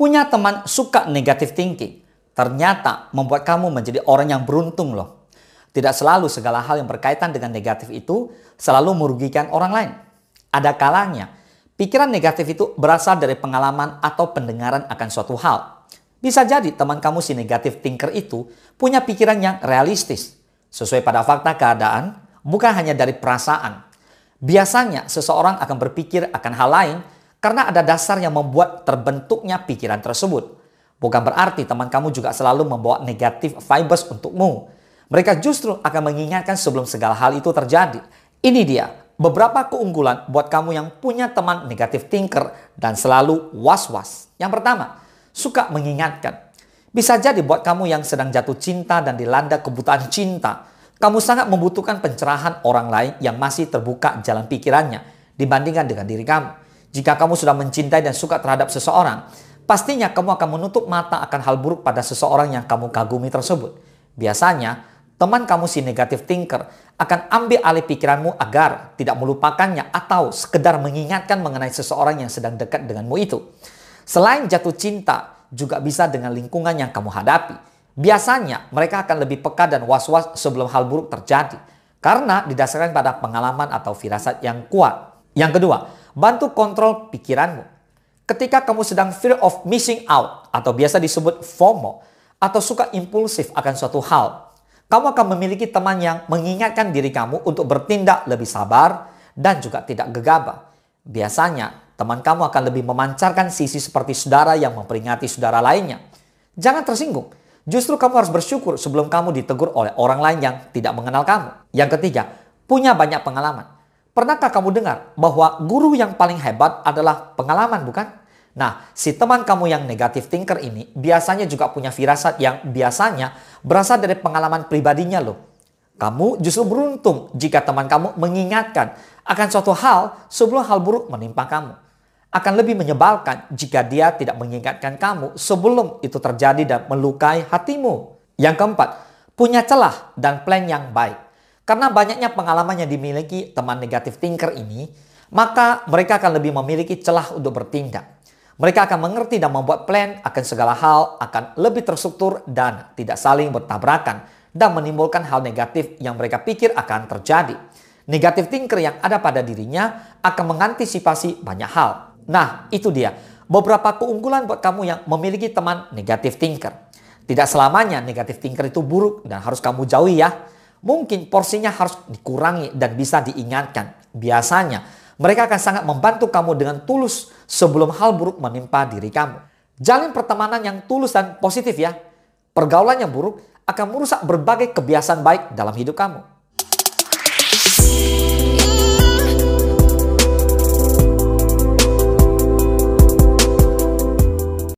Punya teman suka negative thinking ternyata membuat kamu menjadi orang yang beruntung loh. Tidak selalu segala hal yang berkaitan dengan negatif itu selalu merugikan orang lain. Ada kalanya pikiran negatif itu berasal dari pengalaman atau pendengaran akan suatu hal. Bisa jadi teman kamu si negative thinker itu punya pikiran yang realistis, sesuai pada fakta keadaan, bukan hanya dari perasaan. Biasanya seseorang akan berpikir akan hal lain karena ada dasar yang membuat terbentuknya pikiran tersebut. Bukan berarti teman kamu juga selalu membawa negatif vibes untukmu. Mereka justru akan mengingatkan sebelum segala hal itu terjadi. Ini dia beberapa keunggulan buat kamu yang punya teman negative thinker dan selalu was-was. Yang pertama, suka mengingatkan. Bisa jadi buat kamu yang sedang jatuh cinta dan dilanda kebutaan cinta, kamu sangat membutuhkan pencerahan orang lain yang masih terbuka jalan pikirannya dibandingkan dengan diri kamu. Jika kamu sudah mencintai dan suka terhadap seseorang, pastinya kamu akan menutup mata akan hal buruk pada seseorang yang kamu kagumi tersebut. Biasanya, teman kamu si negative thinker akan ambil alih pikiranmu agar tidak melupakannya atau sekedar mengingatkan mengenai seseorang yang sedang dekat denganmu itu. Selain jatuh cinta, juga bisa dengan lingkungan yang kamu hadapi. Biasanya, mereka akan lebih peka dan was-was sebelum hal buruk terjadi, karena didasarkan pada pengalaman atau firasat yang kuat. Yang kedua, bantu kontrol pikiranmu. Ketika kamu sedang fear of missing out atau biasa disebut FOMO atau suka impulsif akan suatu hal, kamu akan memiliki teman yang mengingatkan diri kamu untuk bertindak lebih sabar dan juga tidak gegabah. Biasanya, teman kamu akan lebih memancarkan sisi seperti saudara yang memperingati saudara lainnya. Jangan tersinggung. Justru kamu harus bersyukur sebelum kamu ditegur oleh orang lain yang tidak mengenal kamu. Yang ketiga, punya banyak pengalaman. Pernahkah kamu dengar bahwa guru yang paling hebat adalah pengalaman, bukan? Nah, si teman kamu yang negative thinker ini biasanya juga punya firasat yang biasanya berasal dari pengalaman pribadinya loh. Kamu justru beruntung jika teman kamu mengingatkan akan suatu hal sebelum hal buruk menimpa kamu. Akan lebih menyebalkan jika dia tidak mengingatkan kamu sebelum itu terjadi dan melukai hatimu. Yang keempat, punya celah dan plan yang baik. Karena banyaknya pengalaman yang dimiliki teman negative thinker ini, maka mereka akan lebih memiliki celah untuk bertindak. Mereka akan mengerti dan membuat plan akan segala hal akan lebih terstruktur dan tidak saling bertabrakan dan menimbulkan hal negatif yang mereka pikir akan terjadi. Negative thinker yang ada pada dirinya akan mengantisipasi banyak hal. Nah, itu dia beberapa keunggulan buat kamu yang memiliki teman negative thinker. Tidak selamanya negative thinker itu buruk dan harus kamu jauhi ya. Mungkin porsinya harus dikurangi dan bisa diingatkan. Biasanya, mereka akan sangat membantu kamu dengan tulus sebelum hal buruk menimpa diri kamu. Jalin pertemanan yang tulus dan positif ya. Pergaulan yang buruk akan merusak berbagai kebiasaan baik dalam hidup kamu.